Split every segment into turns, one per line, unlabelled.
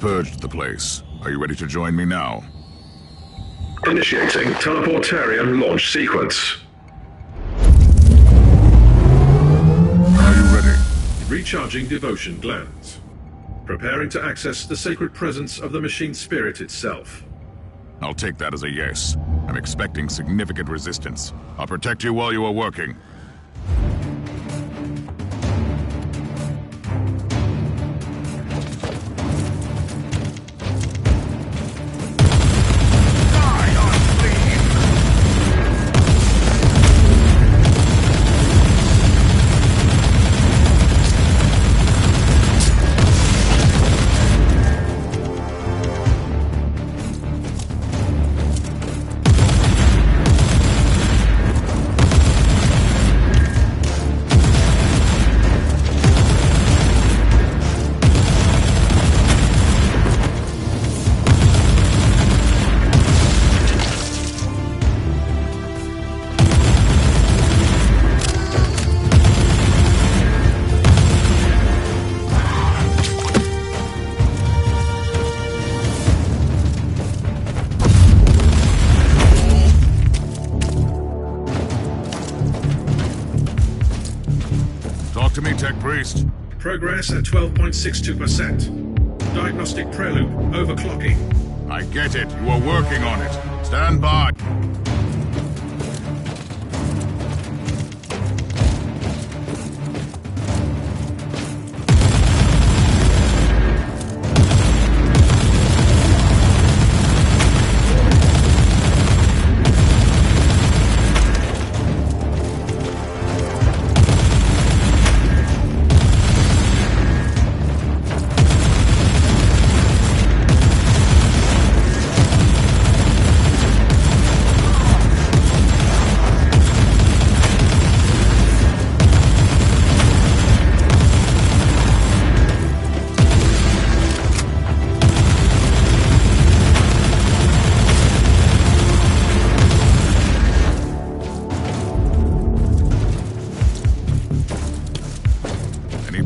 purged the place. Are you ready to join me now?
Initiating teleportarium launch sequence.
Are you ready?
Recharging devotion glands. Preparing to access the sacred presence of the machine spirit itself.
I'll take that as a yes. I'm expecting significant resistance. I'll protect you while you are working. Talk to me, Tech Priest.
Progress at 12.62%. Diagnostic prelude overclocking.
I get it. You are working on it. Stand by.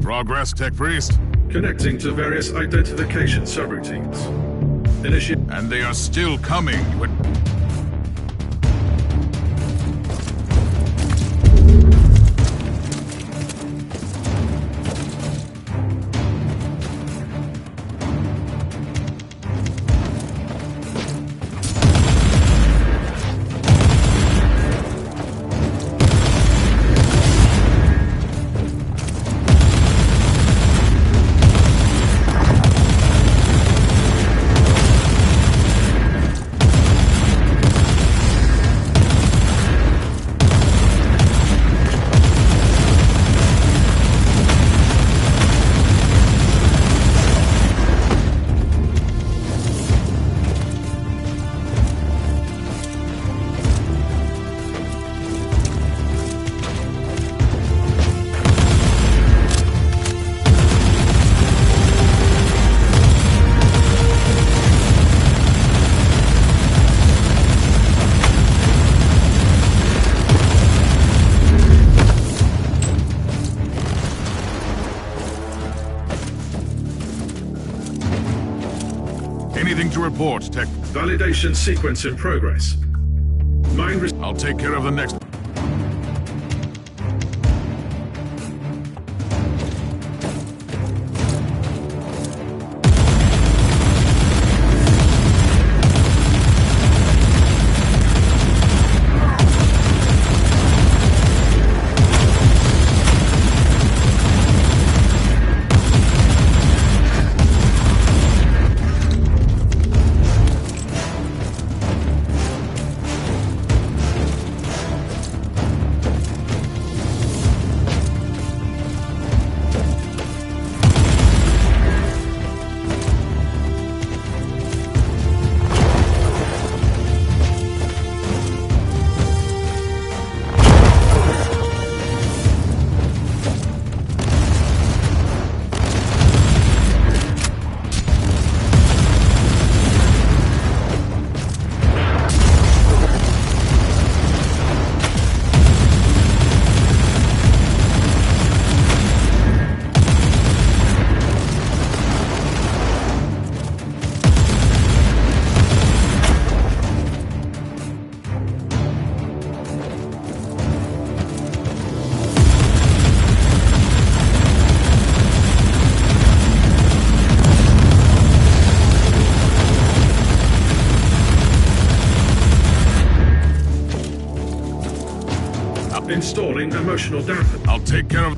Progress, Tech Priest.
Connecting to various identification subroutines.
And they are still coming. Anything to report, Tech?
Validation sequence in progress.
I'll take care of the next.
installing emotional damage.
I'll take care of...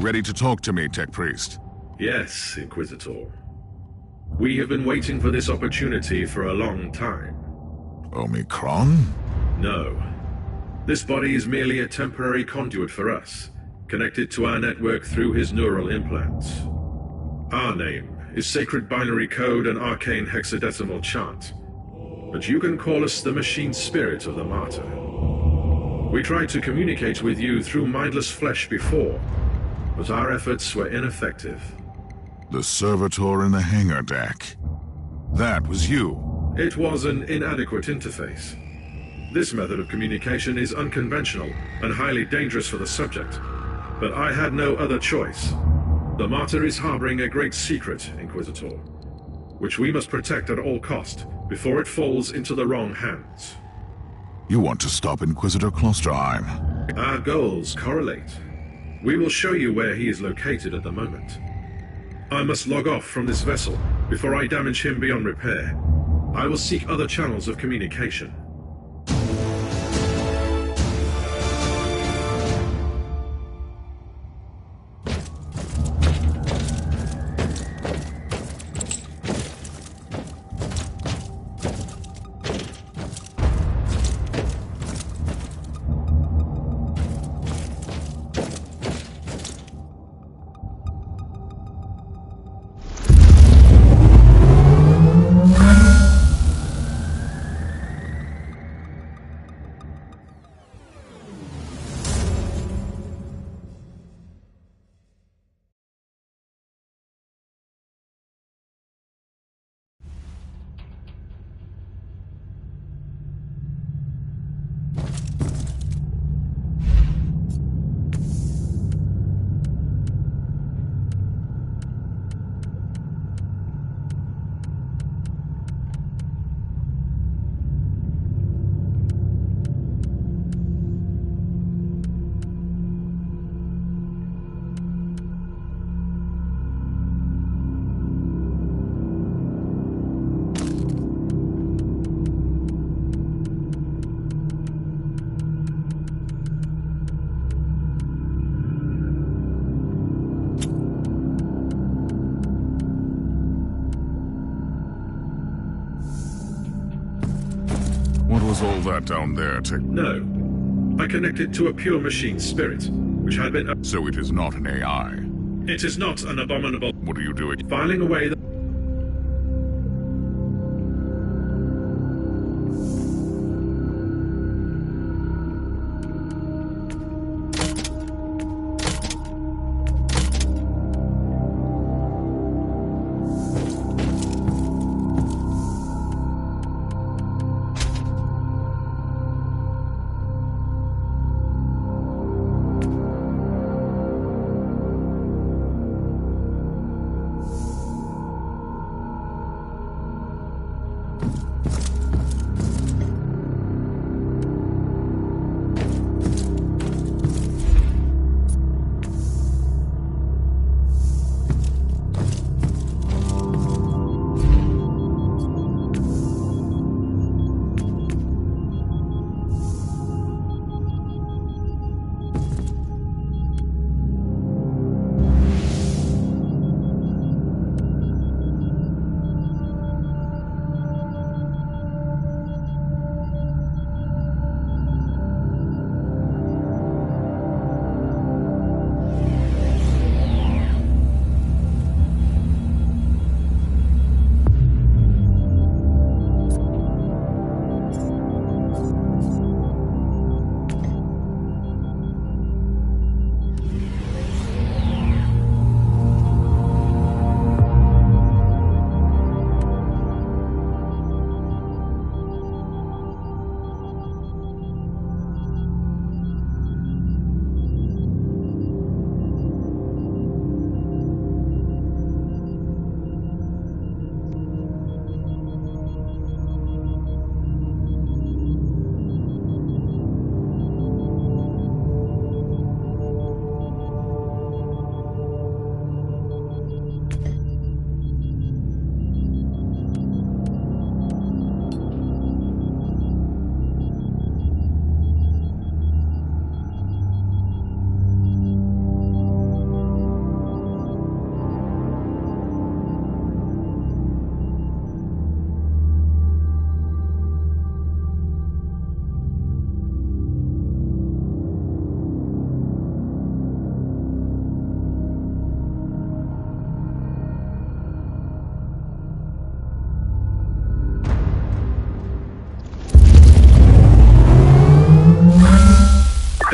Ready to talk to me, Tech Priest?
Yes, Inquisitor. We have been waiting for this opportunity for a long time.
Omicron?
No. This body is merely a temporary conduit for us, connected to our network through his neural implants. Our name is Sacred Binary Code and Arcane Hexadecimal Chant, but you can call us the Machine Spirit of the Martyr. We tried to communicate with you through mindless flesh before, but our efforts were ineffective.
The servitor in the hangar deck. That was you.
It was an inadequate interface. This method of communication is unconventional and highly dangerous for the subject, but I had no other choice. The Martyr is harboring a great secret, Inquisitor, which we must protect at all cost before it falls into the wrong hands.
You want to stop Inquisitor Klosterheim?
Our goals correlate. We will show you where he is located at the moment. I must log off from this vessel before I damage him beyond repair. I will seek other channels of communication.
What was all that down there, Tech?
No. I connected to a pure machine spirit, which had been...
So it is not an AI.
It is not an abominable...
What are you doing?
Filing away the...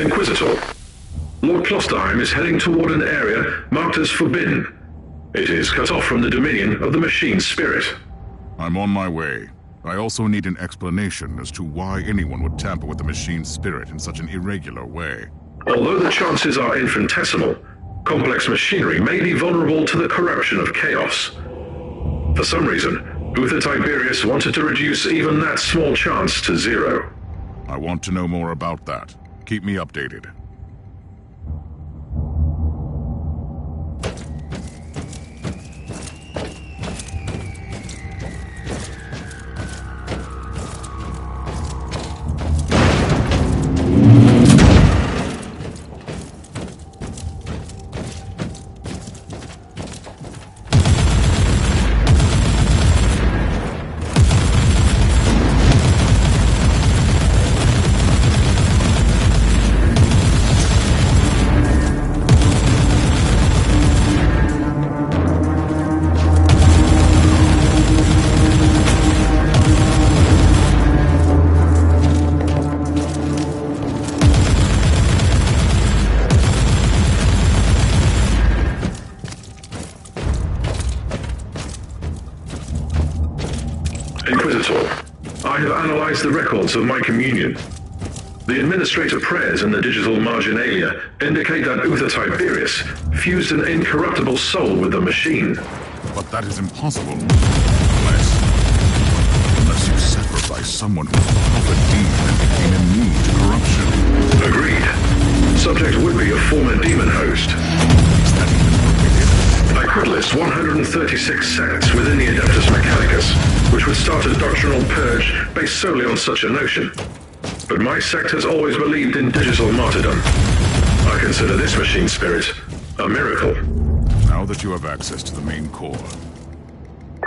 Inquisitor, Lord Plostheim is heading toward an area marked as forbidden. It is cut off from the dominion of the machine spirit.
I'm on my way. I also need an explanation as to why anyone would tamper with the machine spirit in such an irregular way.
Although the chances are infinitesimal, complex machinery may be vulnerable to the corruption of chaos. For some reason, Uther Tiberius wanted to reduce even that small chance to zero.
I want to know more about that. Keep me updated.
Inquisitor, I have analyzed the records of my communion. The administrator prayers in the digital marginalia indicate that Uther Tiberius fused an incorruptible soul with the machine.
But that is impossible. Unless you sacrifice someone who's half a demon and became immune to corruption.
Agreed. Subject would be a former demon host.
Is that even permitted?
I could list 136 sects within the Adeptus Mechanicus, which would start a doctrinal purge based solely on such a notion. But my sect has always believed in digital martyrdom. I consider this machine spirit a miracle.
Now that you have access to the main core,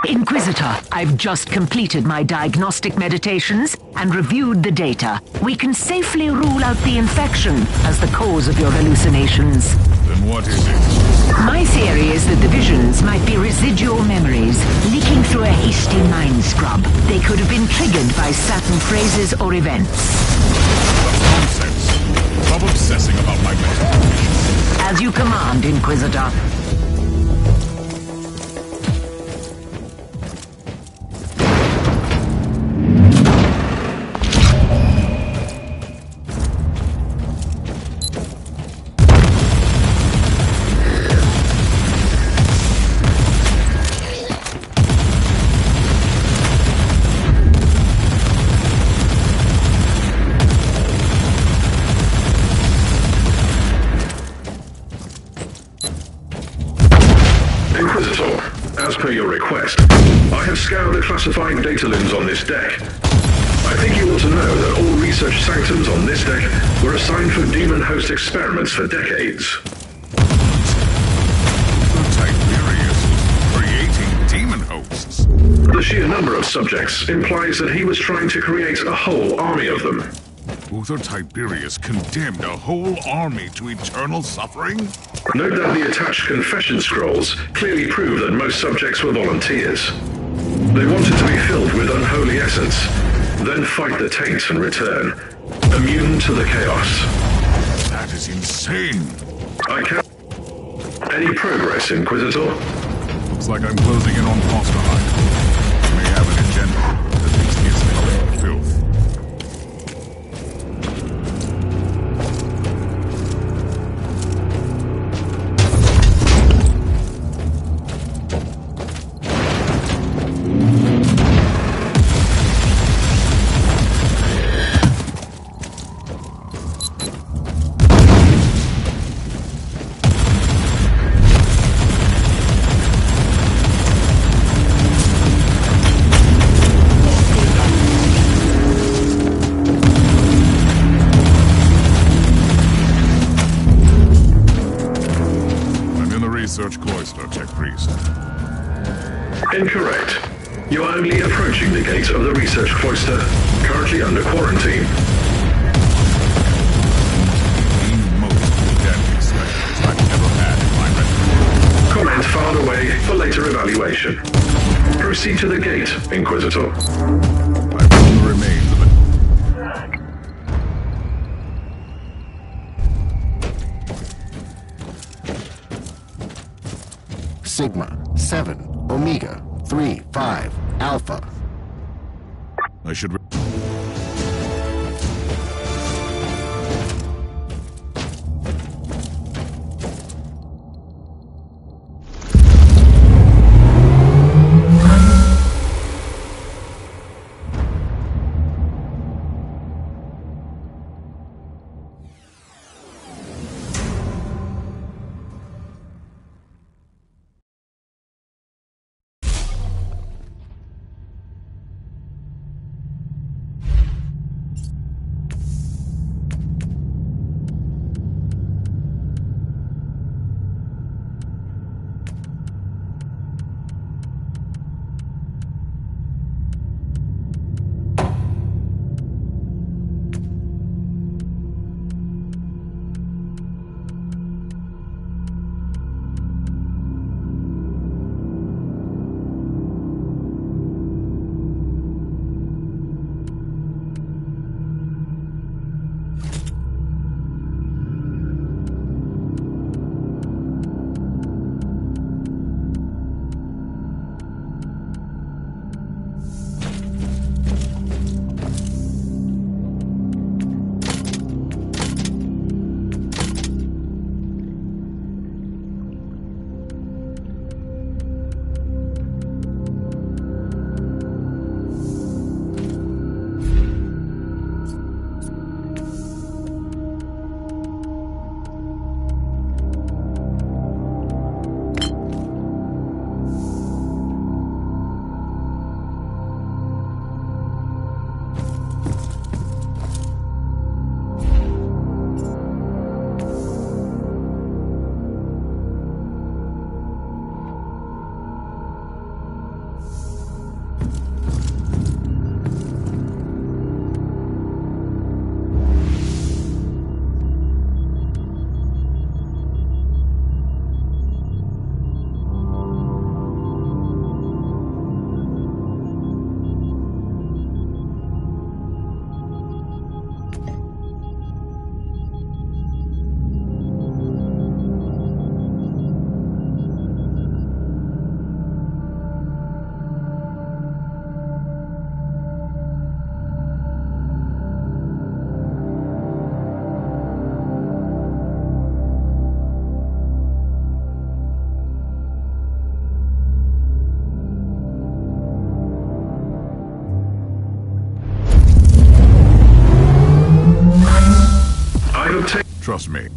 Inquisitor, I've just completed my diagnostic meditations and reviewed the data. We can safely rule out the infection as the cause of your hallucinations.
then what is it?
My theory is that the visions might be residual memories leaking through a hasty mind scrub. They could have been triggered by certain phrases or events.
That's nonsense. Stop obsessing about my mental condition.
As you command, Inquisitor.
Inquisitor, as per your request, I have scoured the classified data looms on this deck. I think you ought to know that all research sanctums on this deck were assigned for demon host experiments for decades.
Tiberius was creating demon hosts.
The sheer number of subjects implies that he was trying to create a whole army of them.
Uther Tiberius condemned a whole army to eternal suffering?
Note that the attached confession scrolls clearly prove that most subjects were volunteers. They wanted to be filled with unholy essence, then fight the taint and return, immune to the chaos.
That is insane.
I can't... Any progress, Inquisitor?
Looks like I'm closing in on Fosterheim. He may have an agenda, but at least he is covered in filth. Research cloister, Tech Priest.
Incorrect. You are only approaching the gate of the research cloister, currently under quarantine.
The most deadly specialist I've ever had in my regiment.
Comment filed away for later evaluation. Proceed to the gate, Inquisitor.
I found the remains of it.
Sigma 7 Omega 3 5 Alpha.
I should... Trust me.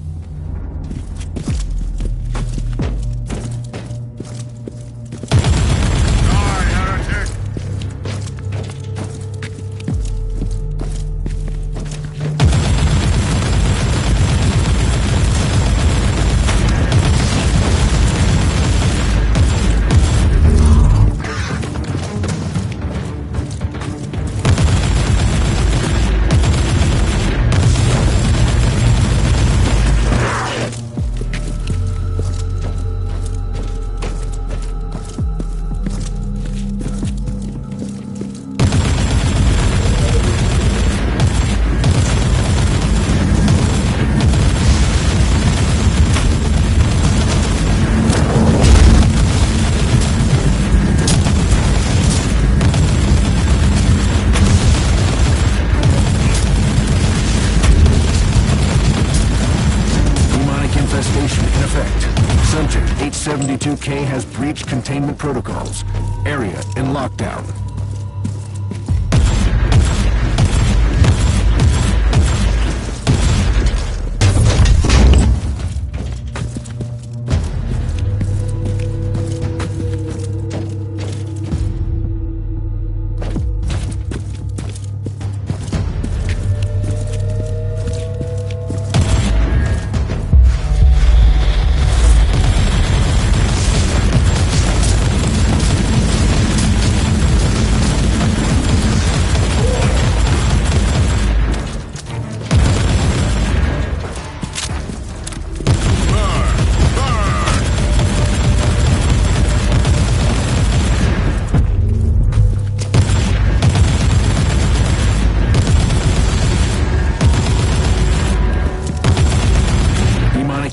Center 872K has breached containment protocols. Area in lockdown.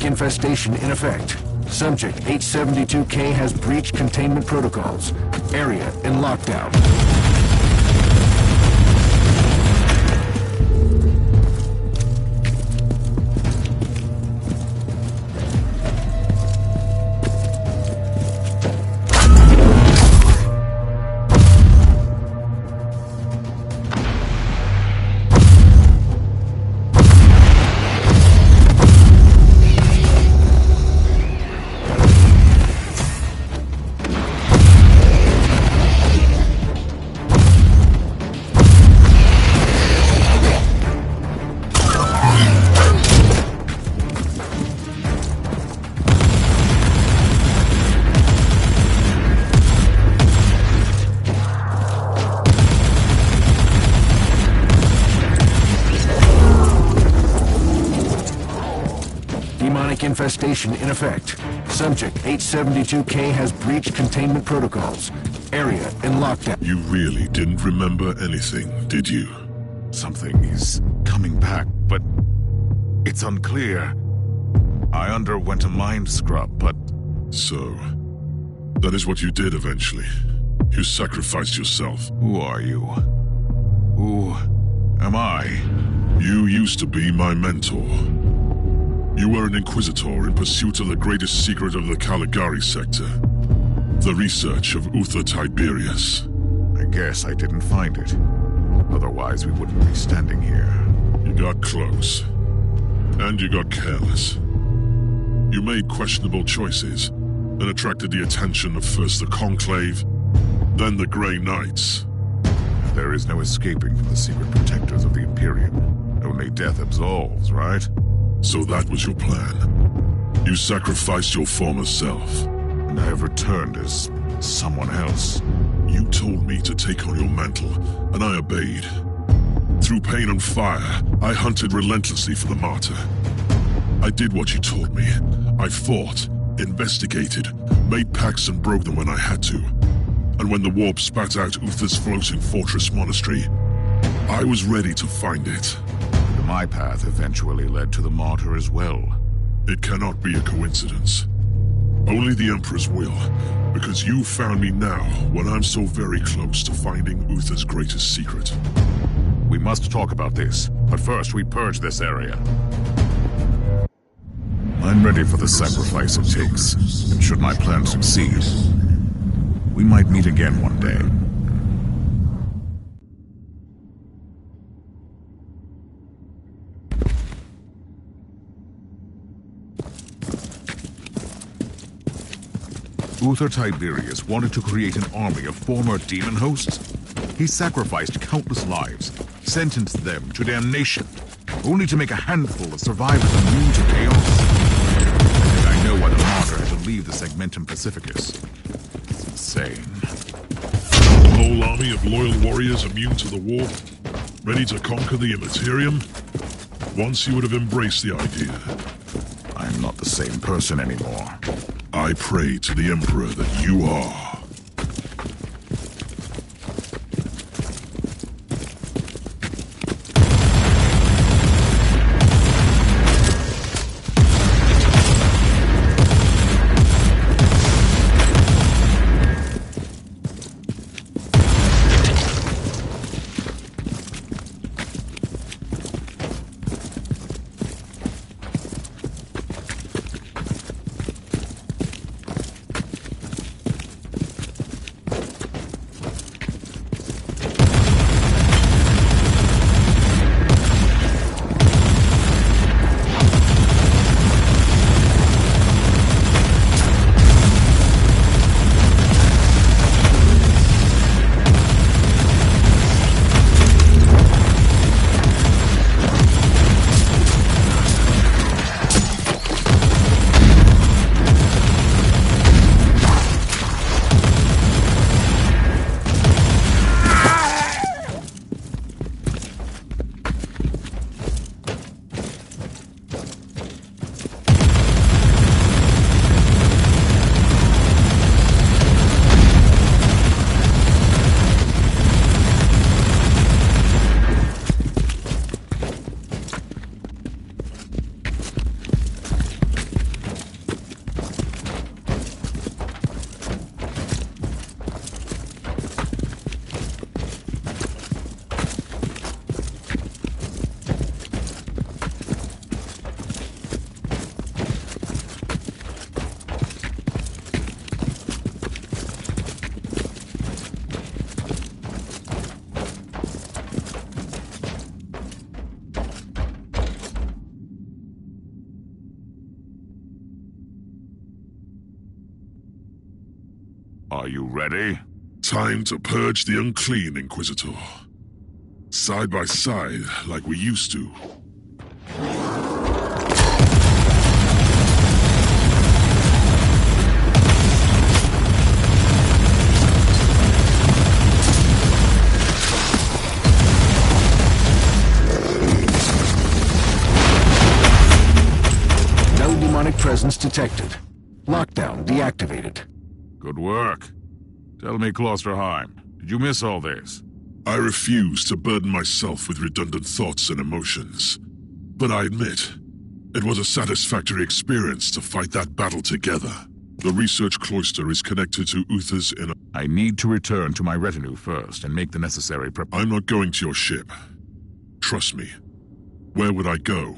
Infestation in effect. Subject H-72K has breached containment protocols. Area in lockdown. Demonic infestation in effect. Subject H-72K has breached containment protocols. Area in lockdown.
You really didn't remember anything, did you?
Something is coming back, but it's unclear. I underwent a mind scrub, but
So, that is what you did eventually. You sacrificed yourself.
who are you? Who am I?
You used to be my mentor. You were an Inquisitor in pursuit of the greatest secret of the Caligari sector. The research of Uther Tiberius.
I guess I didn't find it. Otherwise, we wouldn't be standing here.
You got close. And you got careless. You made questionable choices and attracted the attention of first the Conclave, then the Grey Knights.
There is no escaping from the secret protectors of the Imperium. Only death absolves, right?
So that was your plan. You sacrificed your former self.
And I have returned as someone else.
You told me to take on your mantle, and I obeyed. Through pain and fire, I hunted relentlessly for the martyr. I did what you told me. I fought, investigated, made pacts and broke them when I had to. And when the warp spat out Uther's floating fortress monastery, I was ready to find it.
My path eventually led to the martyr as well.
It cannot be a coincidence. Only the Emperor's will, because you found me now when I'm so very close to finding Uther's greatest secret.
We must talk about this, but first we purge this area. I'm ready for the sacrifice it takes, and should my plan succeed, we might meet again one day. Uther Tiberius wanted to create an army of former demon hosts. He sacrificed countless lives, sentenced them to damnation, only to make a handful of survivors immune to chaos. I think I know why the martyr had to leave the Segmentum Pacificus. It's insane.
A whole army of loyal warriors immune to the warp, ready to conquer the Immaterium? Once you would have embraced the idea.
I'm not the same person anymore.
I pray to the Emperor that you are.
Are you ready?
Time to purge the unclean, Inquisitor. Side by side, like we used to.
No demonic presence detected. Lockdown deactivated.
Good work. Tell me, Klosterheim, did you miss all this?
I refuse to burden myself with redundant thoughts and emotions. But I admit, it was a satisfactory experience to fight that battle together. The research cloister is connected to Uther's inner...
I need to return to my retinue first and make the necessary prep.
I'm not going to your ship. Trust me. Where would I go?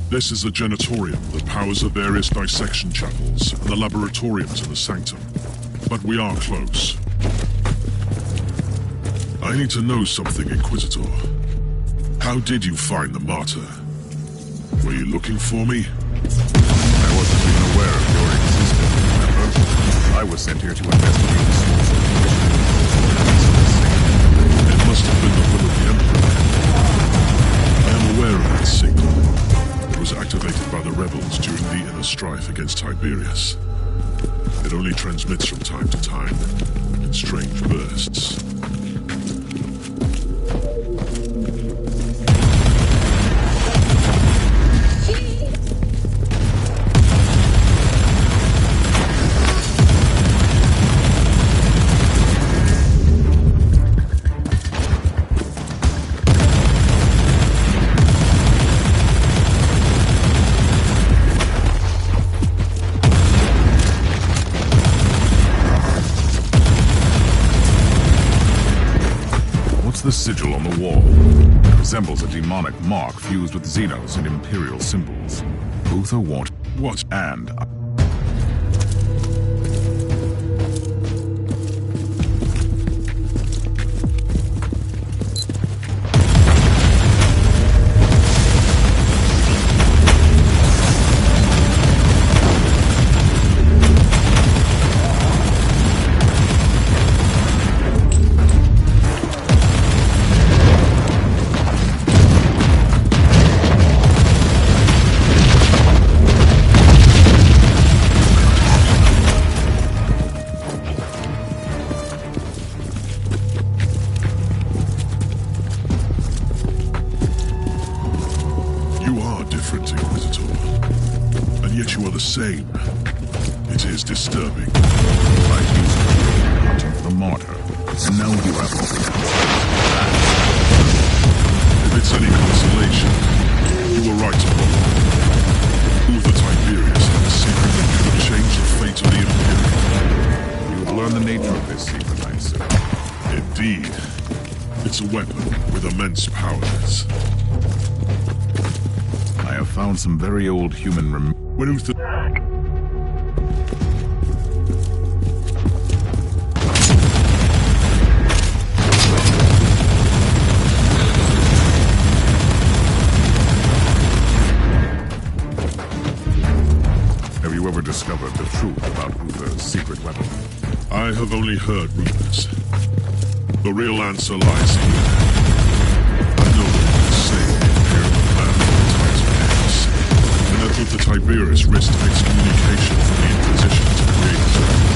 This is the Genitorium that powers the various dissection chapels and the laboratoriums in the Sanctum. But we are close. I need to know something, Inquisitor. How did you find the Martyr? Were you looking for me?
I wasn't even aware of your existence, remember? I was sent here to investigate the source of the mission.
It must have been the will of the Emperor. I am aware of that signal. It was activated by the rebels during the inner strife against Tiberius. It only transmits from time to time, in strange bursts.
The sigil on the wall. It resembles a demonic mark fused with Xenos and Imperial symbols. Both are what and
same. It is disturbing.
I used to be hunting for the Martyr, and now you have all the
If it's any consolation, you were right to follow. Who the Tiberius had a secret that could have changed the fate of the Imperium.
You have learned the nature of this secret, I see.
Indeed. It's a weapon with immense powers.
I have found some very old human
When Uther...
Have you ever discovered the truth about Uther's secret weapon?
I have only heard rumors. The real answer lies here. I know that you can save the Imperial plan from the Tiberius, and that with the Tiberius risked excommunication from the Inquisition to create it.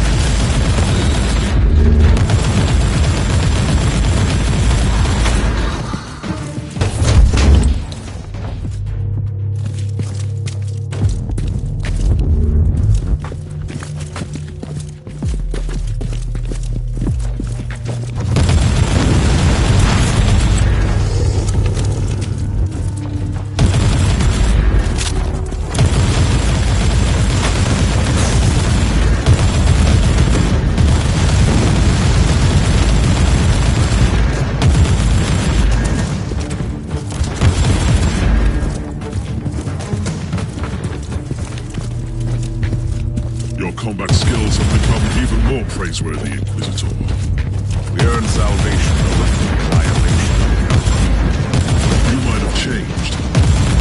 Combat skills have become even more praiseworthy, Inquisitor.
We earn salvation over annihilation.
You might have changed,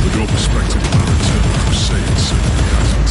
but your perspective on our eternal crusade certainly hasn't.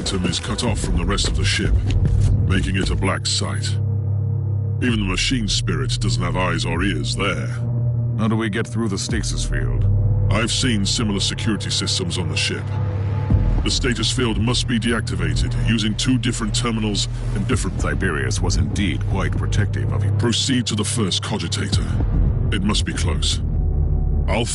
sanctum is cut off from the rest of the ship, making it a black site. Even the machine spirit doesn't have eyes or ears there.
How do we get through the stasis field?
I've seen similar security systems on the ship. The status field must be deactivated using 2 different terminals and different...
Tiberius was indeed quite protective of you.
Proceed to the first cogitator. It must be close. I'll...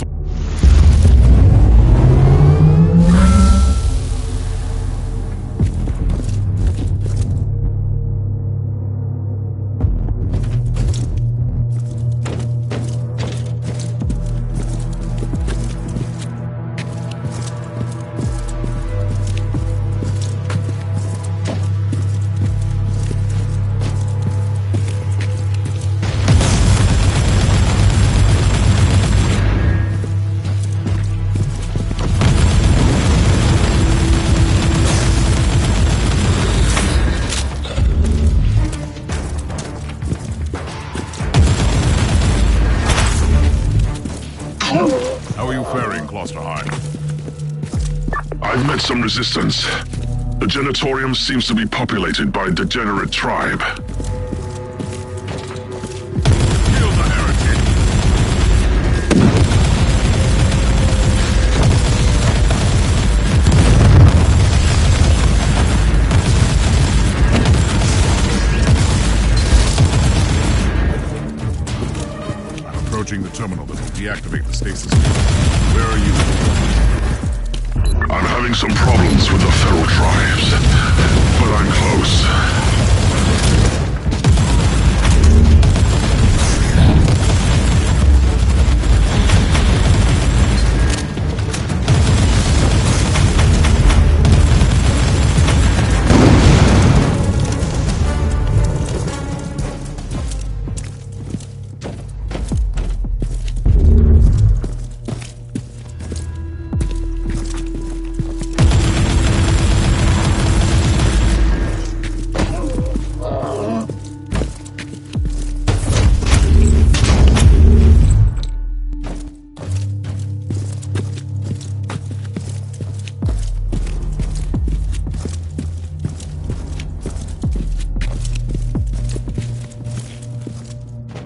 How are you faring, Klosterheim?
I've met some resistance. The Genitorium seems to be populated by a degenerate tribe.
Kill the heretic! I'm approaching the terminal that will deactivate the stasis field. Where are you?
I'm having some problems with the feral tribes, but I'm close.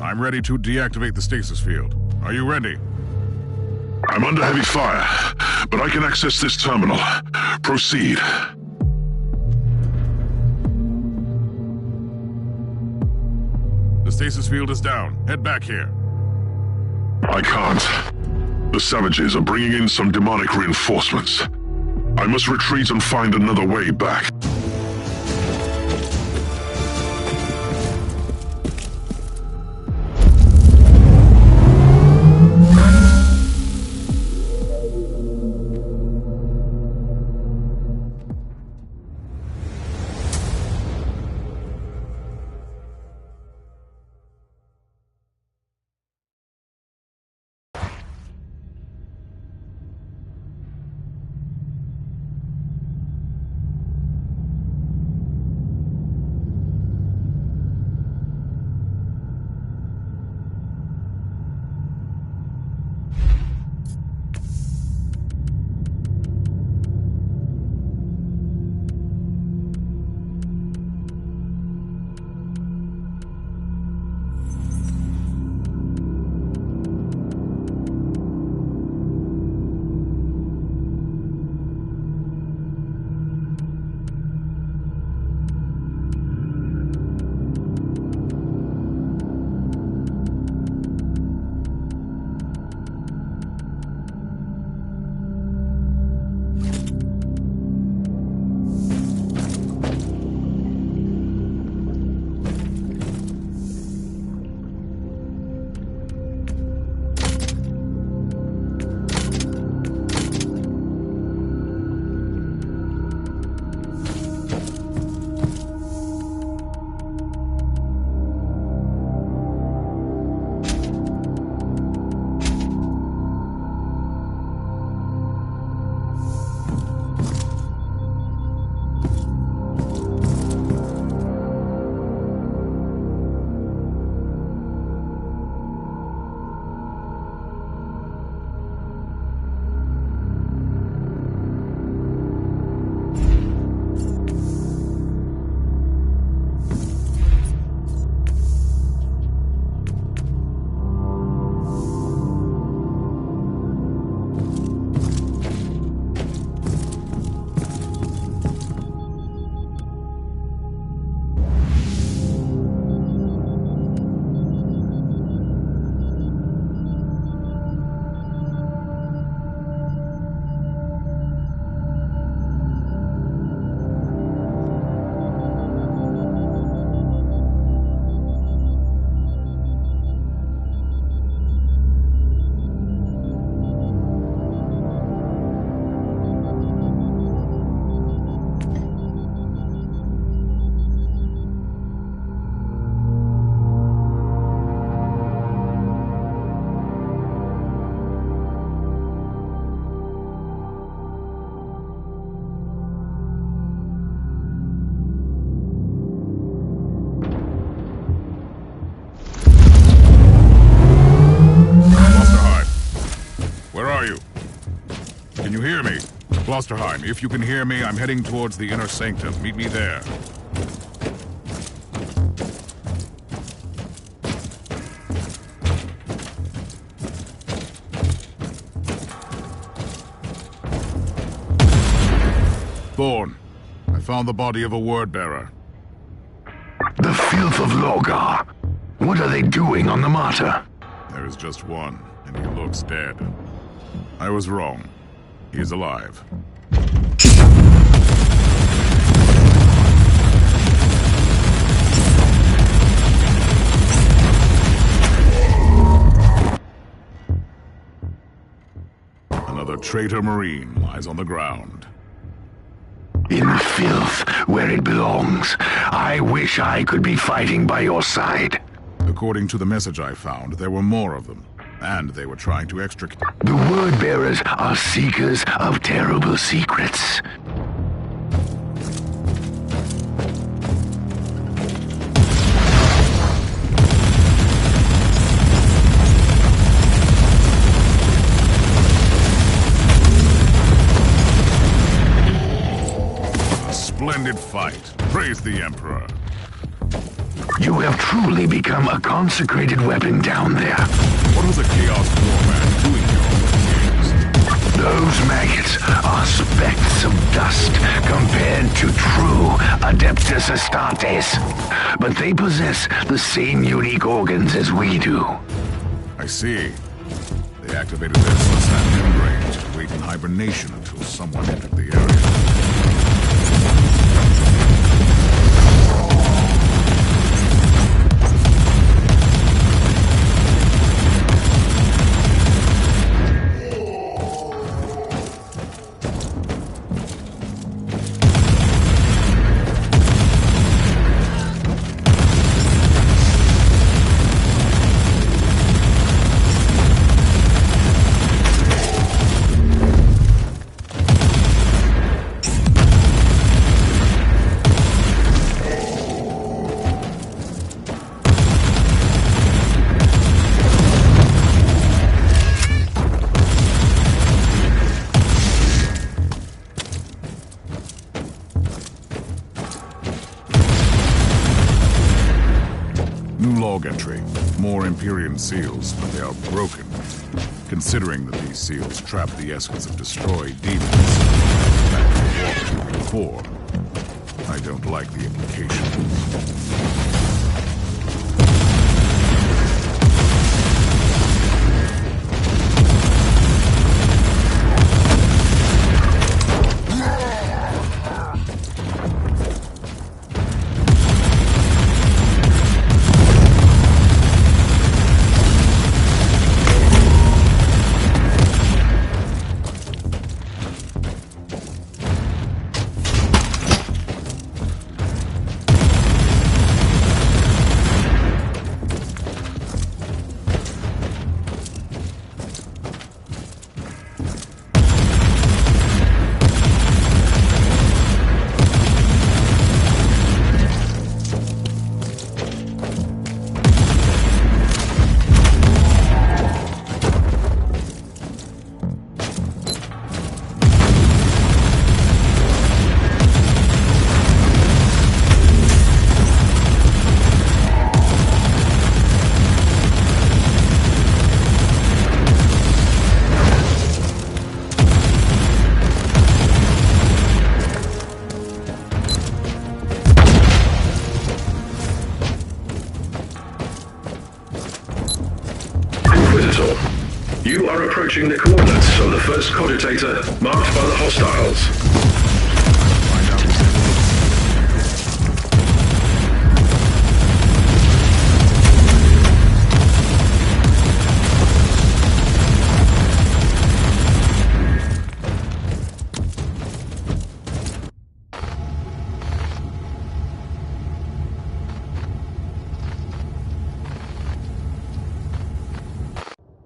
I'm ready to deactivate the stasis field. Are you ready?
I'm under heavy fire, but I can access this terminal. Proceed.
The stasis field is down. Head back here.
I can't. The savages are bringing in some demonic reinforcements. I must retreat and find another way back.
hear me? Klosterheim, if you can hear me, I'm heading towards the inner sanctum. Meet me there. Thorn, I found the body of a word-bearer.
The filth of Logar. What are they doing on the Martyr?
There is just one, and he looks dead. I was wrong. He is alive. Another traitor Marine lies on the ground.
In the filth, where it belongs. I wish I could be fighting by your side.
According to the message I found, there were more of them, and they were trying to extricate.
The word-bearers are seekers of terrible secrets.
Splendid fight. Praise the Emperor.
You have truly become a consecrated weapon down there.
What was a Chaos Warman doing here?
Those maggots are specks of dust compared to true Adeptus Astartes. But they possess the same unique organs as we do.
I see. They activated their Susan membranes to wait in hibernation until someone entered the area. Entry. More Empyrean seals, but they are broken. Considering that these seals trap the essence of destroyed demons back to War before, I don't like the implications.
You are approaching the coordinates of the first cogitator marked by the hostiles.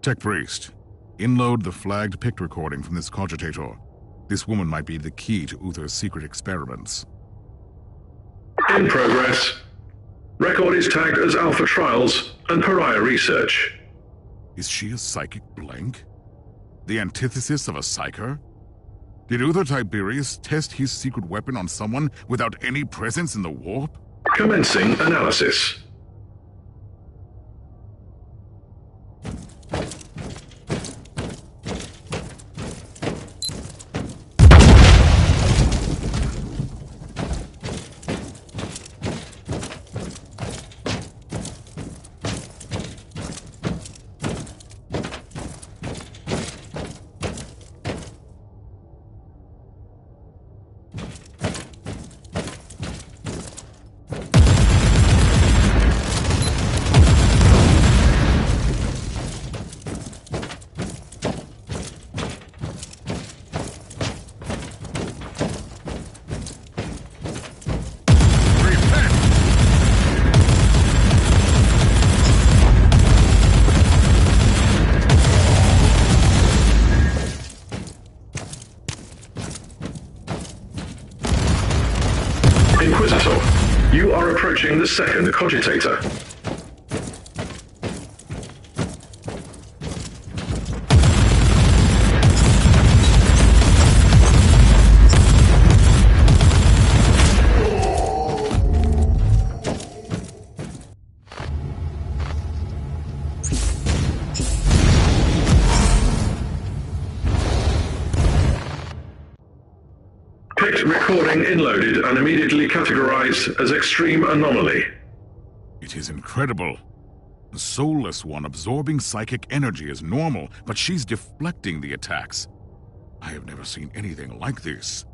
Tech Priest, inload the flagged pict recording from this cogitator. This woman might be the key to Uther's secret experiments.
In progress. Record is tagged as Alpha Trials and Pariah
Is she a psychic blank? The antithesis of a psyker? Did Uther Tiberius test his secret weapon on someone without any presence in the warp?
Commencing analysis. Inquisitor, you are approaching the second cogitator. Picked recording inloaded and immediately categorized as extreme anomaly.
It is incredible. The soulless one absorbing psychic energy is normal, but she's deflecting the attacks. I have never seen anything like this.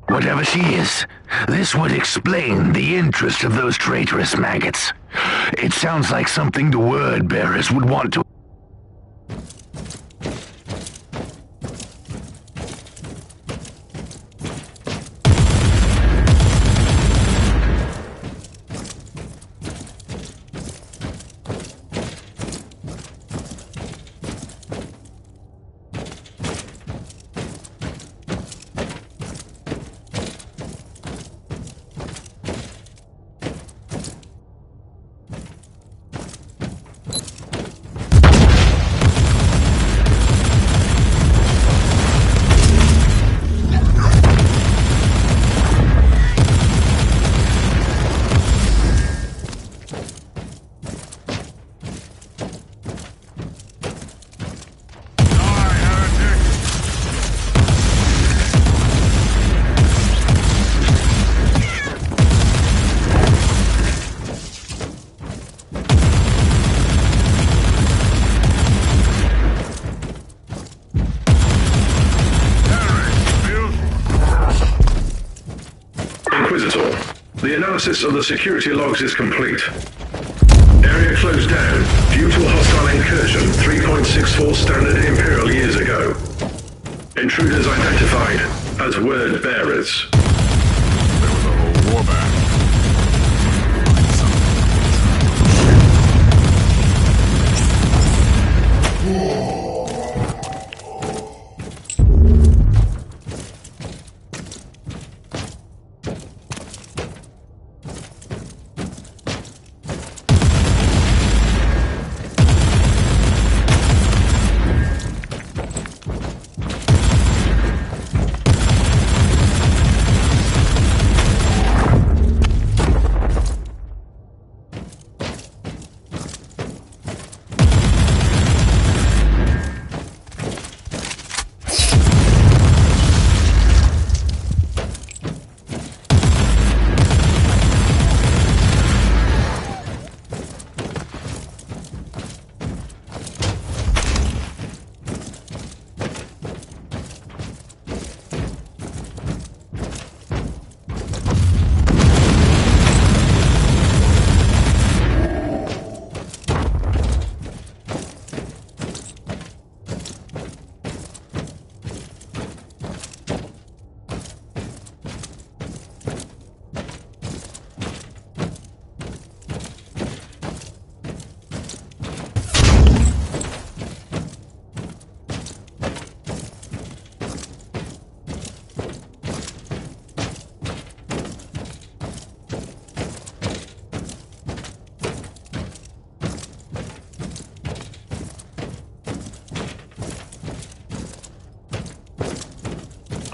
Whatever she is, this would explain the interest of those traitorous maggots. It sounds like something the word bearers would want to...
The analysis of the security logs is complete. Area closed down due to a hostile incursion 3.64 standard Imperial years ago. Intruders identified as word bearers.
There was a whole warband.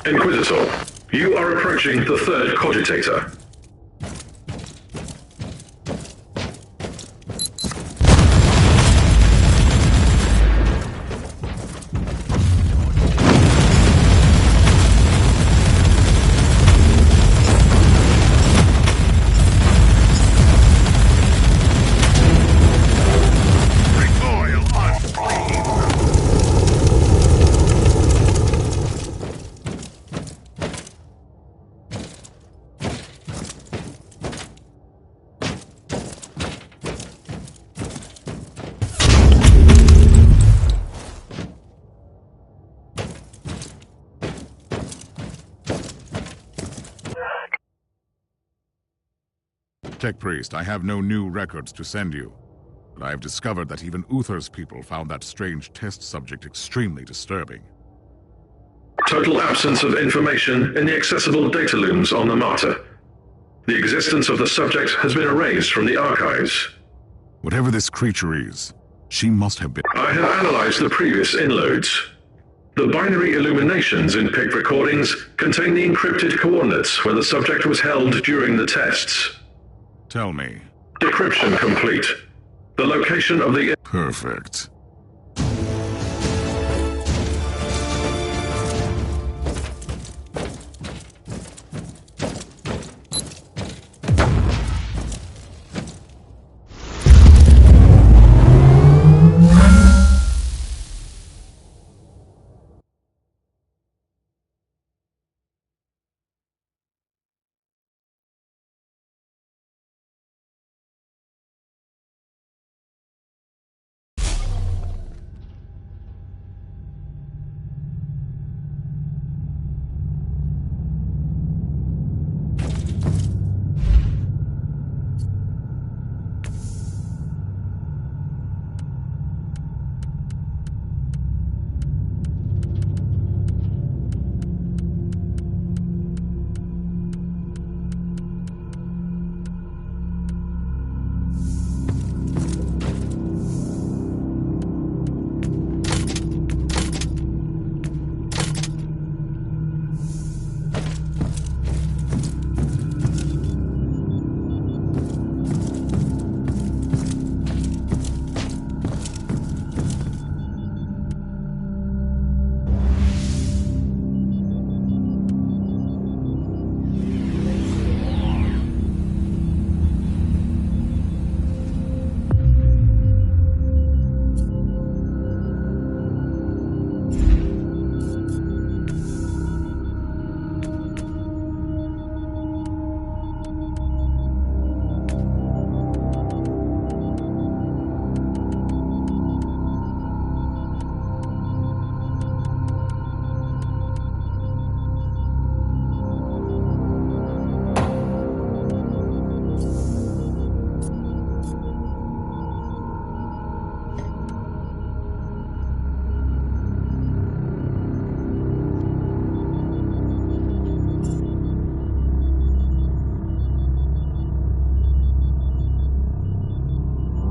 Inquisitor, you are approaching the third cogitator.
Tech Priest, I have no new records to send you, but I have discovered that even Uther's people found that strange test subject extremely disturbing.
Total absence of information in the accessible data looms on the Martyr. The existence of the subject has been erased from the archives.
Whatever this creature is, she must have been...
I have analyzed the previous inloads. The binary illuminations in PIC recordings contain the encrypted coordinates where the subject was held during the tests.
Tell me.
Decryption complete. The location of the...
Perfect.